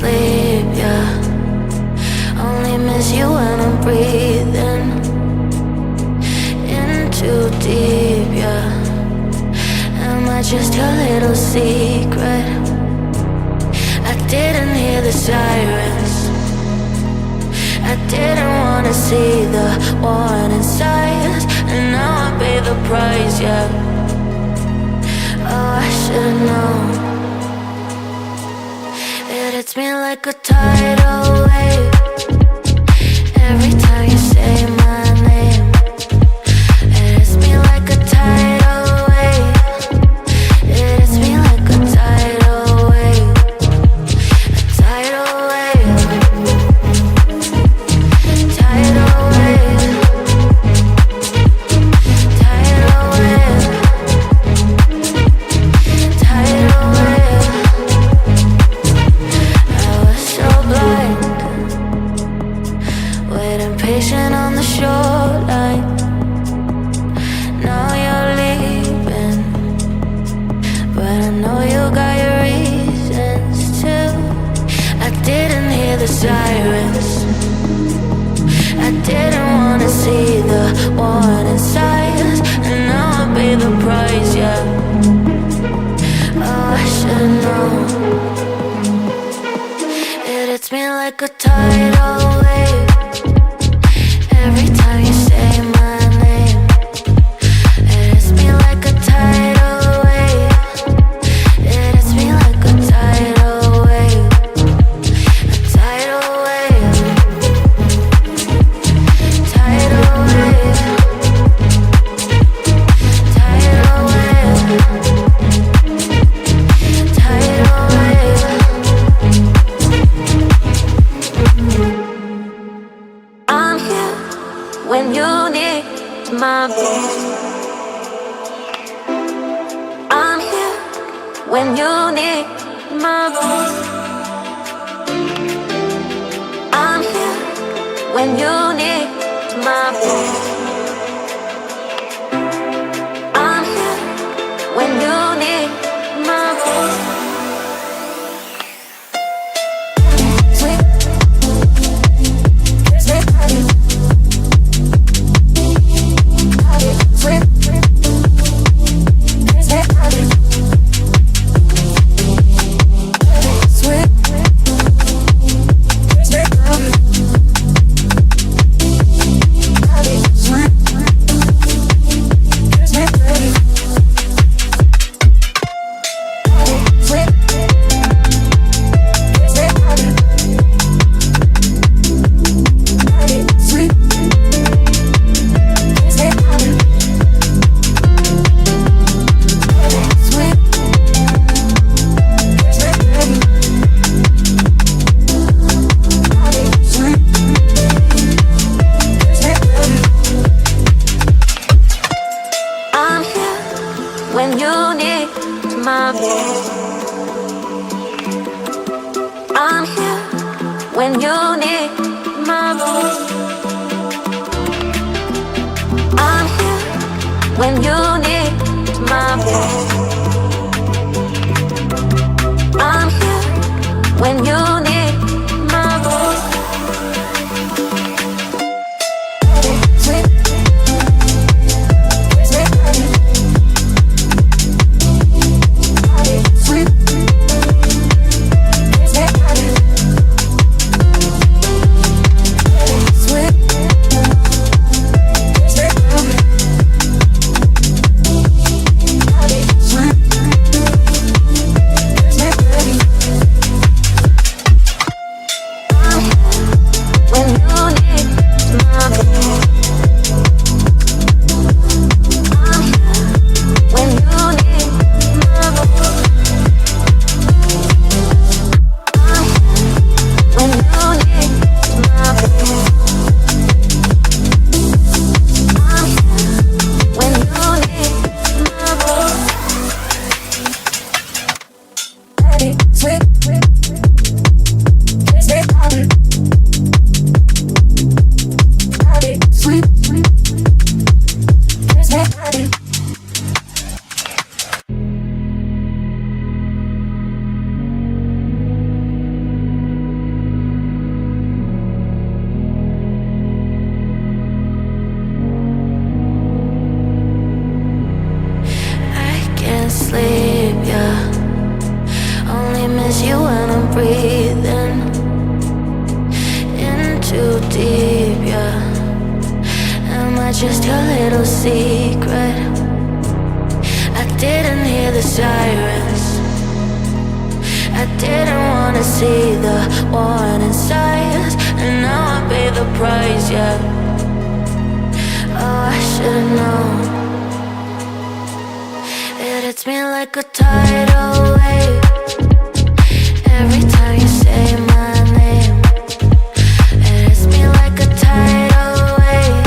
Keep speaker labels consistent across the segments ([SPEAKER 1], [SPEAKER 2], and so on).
[SPEAKER 1] sleep, yeah. Only miss you when I'm breathing in too deep, yeah. Am I just your little secret? I didn't hear the sirens, I didn't wanna see the warning signs, and now I pay the price, yeah. Oh, I should've known. It hits me like a tidal wave every time you say my name. It hits me like a tidal wave. It hits me like a tidal wave. A tidal wave. Tidal wave. Tidal wave. Tidal wave. I was so blind, waiting patient on the shoreline. Now you're leaving, but I know you got your reasons too. I didn't hear the sirens, I didn't wanna see the warning signs, and now I pay the price, yeah. Oh, I should've known. It hits me like a tidal wave every time you say my name. It hits me like a tidal wave. It hits me like a tidal wave. A tidal wave. Tidal wave. Tidal wave. Tidal wave. I'm here when you need my voice. I'm here when you need my voice. I'm here when you need my voice. I'm here when you need my voice. Sweet. When you need my voice. I'm here when you need my voice. I'm here when you need my voice. I'm here when you need my voice. just your little secret? I didn't hear the sirens. I didn't wanna see the warning signs, and now I pay the price, yeah. Oh, I should've known. It hits me like a tidal wave every time you say my name. It hits me like a tidal wave.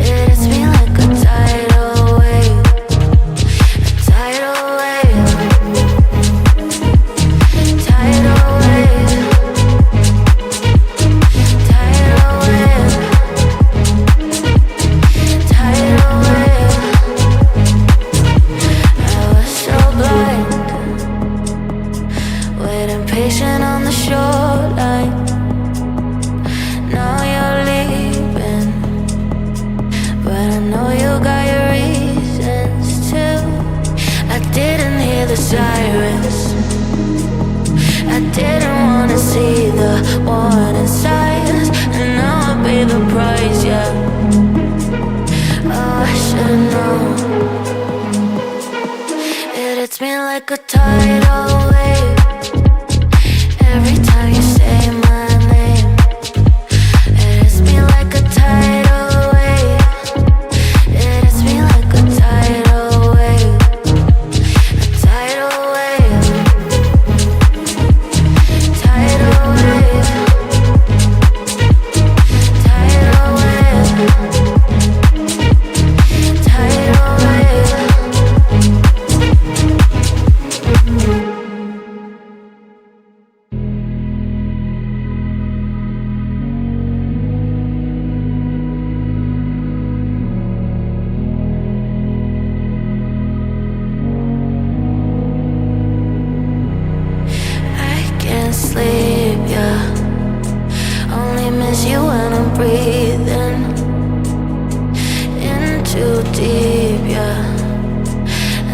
[SPEAKER 1] It hits me like a tidal wave. A tidal wave. Tidal wave. Tidal wave. Tidal wave. I was so blind, waiting patient on the shoreline. Now you're leaving, but I know you got your reasons too. I didn't hear the sirens. I didn't wanna see the warning signs, and now I pay the price, yeah. Oh, I should've known. It hits me like a tidal wave every time you say my name. It hits me like a tidal wave. It hits me like a tidal wave. A tidal wave. Tidal wave. Tidal wave. Tidal wave. I can't sleep, yeah. Only miss you when I'm breathing in too deep, yeah.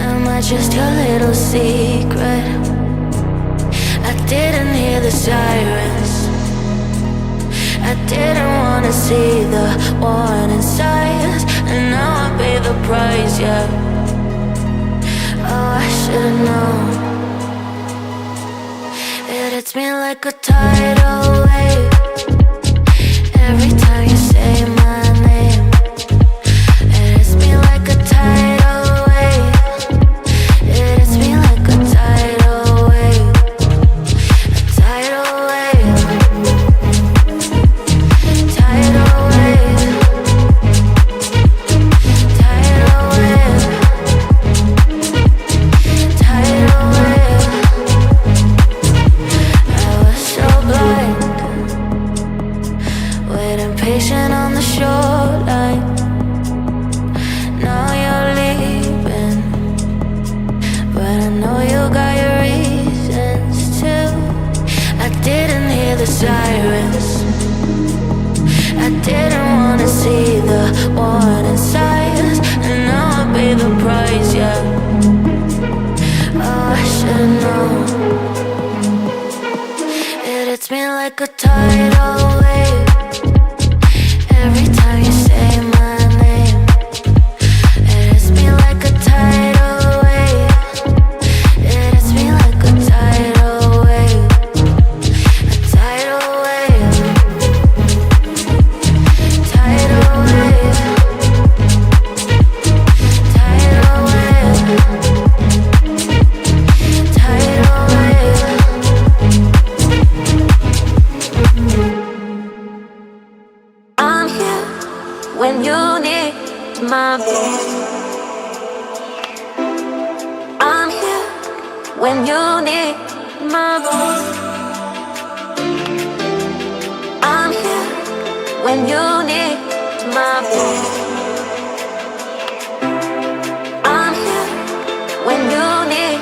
[SPEAKER 1] Am I just your little secret? I didn't hear the sirens. I didn't wanna see the warning signs, and now I pay the price, yeah. Oh, I should've known. It hits me like a tidal wave every time you say my name. It hits me like a tidal wave. It hits me like a tidal wave. A tidal wave. Tidal wave. Tidal wave. Tidal wave. I was so blind, waiting patient on the shoreline. Now you're leaving, but I know you got your reasons too. I didn't hear the sirens. I didn't wanna see the warning signs, and now I pay the price, yeah. Oh, I should've known. It hits me like a tidal wave every time you say my name. It hits me like a tidal wave. It hits me like a tidal wave. A tidal wave. Tidal wave. Tidal wave. Tidal wave. I'm here when you need my voice. I'm here when you need my voice. I'm here when you need my voice. I'm here when you need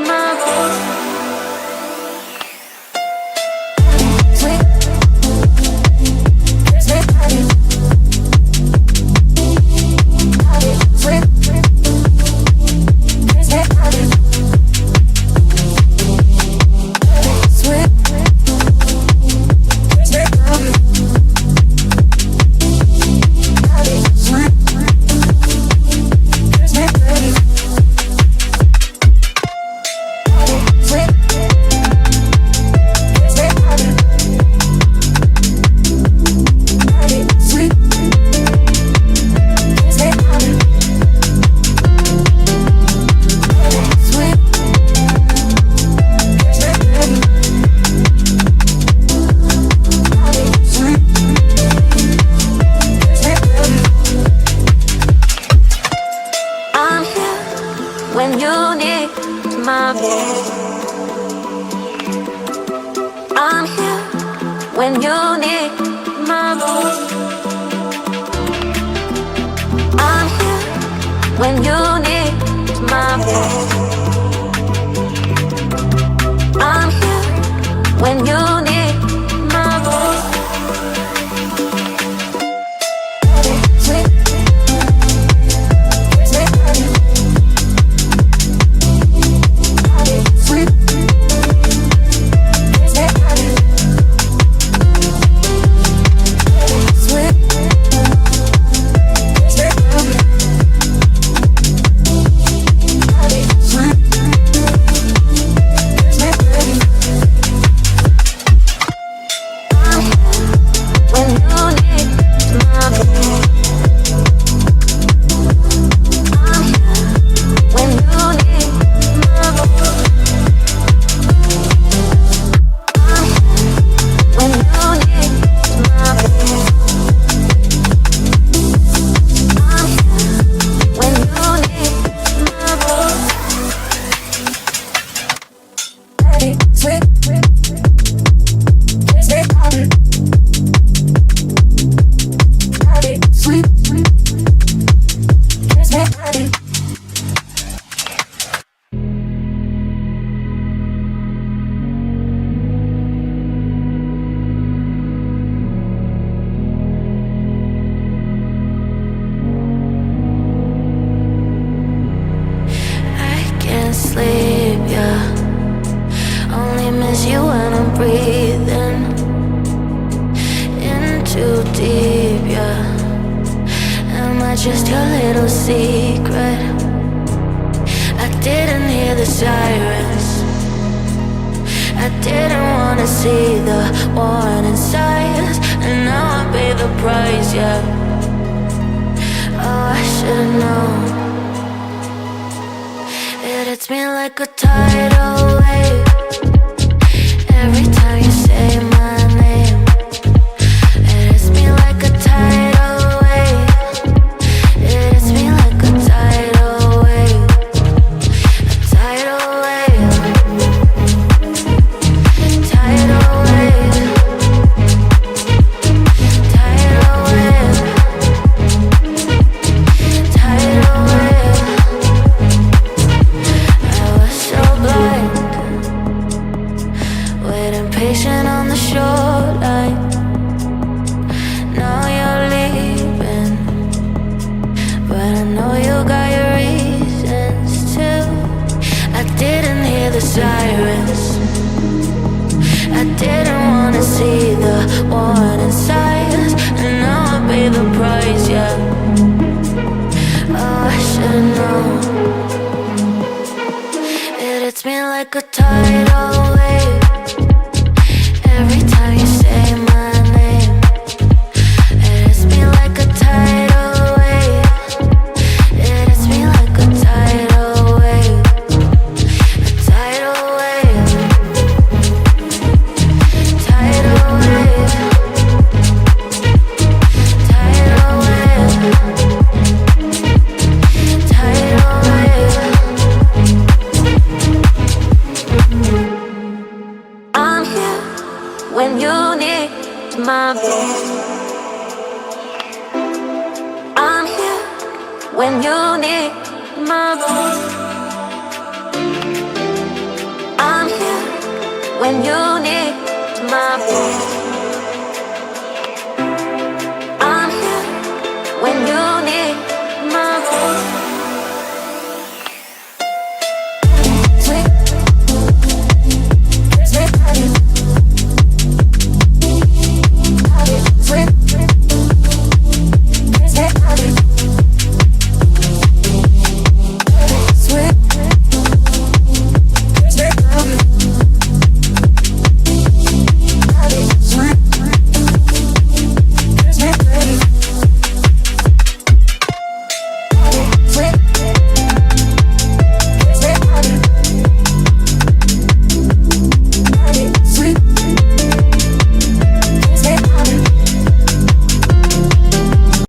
[SPEAKER 1] my voice.
[SPEAKER 2] Sweet.
[SPEAKER 1] when you need my voice. I'm here when you need my voice. I'm here when you need my voice. Sweet, sweet, sweet, sleep, yeah. Only miss you when I'm breathing in too deep, yeah. Am I just your little secret? I didn't hear the sirens. I didn't wanna see the warning signs, and now I pay the price, yeah. Oh, I should've known. It hits me like a tidal wave every time you say my name. It hits me like a tidal wave. It hits me like a tidal wave. A tidal wave. Tidal wave. Tidal wave. Tidal wave. Waiting patient on the shoreline. Now you're leaving, but I know you got your reasons too. I didn't hear the sirens. I didn't wanna see the warning signs, and now I pay the price, yeah. Oh, I should've known. It hits me like a tidal wave every time you say my name. It hits me like a tidal wave. It hits me like a tidal wave. A tidal wave. Tidal wave. Tidal wave. Tidal wave. I'm here when you need my voice. I'm here when you need my voice. I'm here when you need my voice. I'm here when you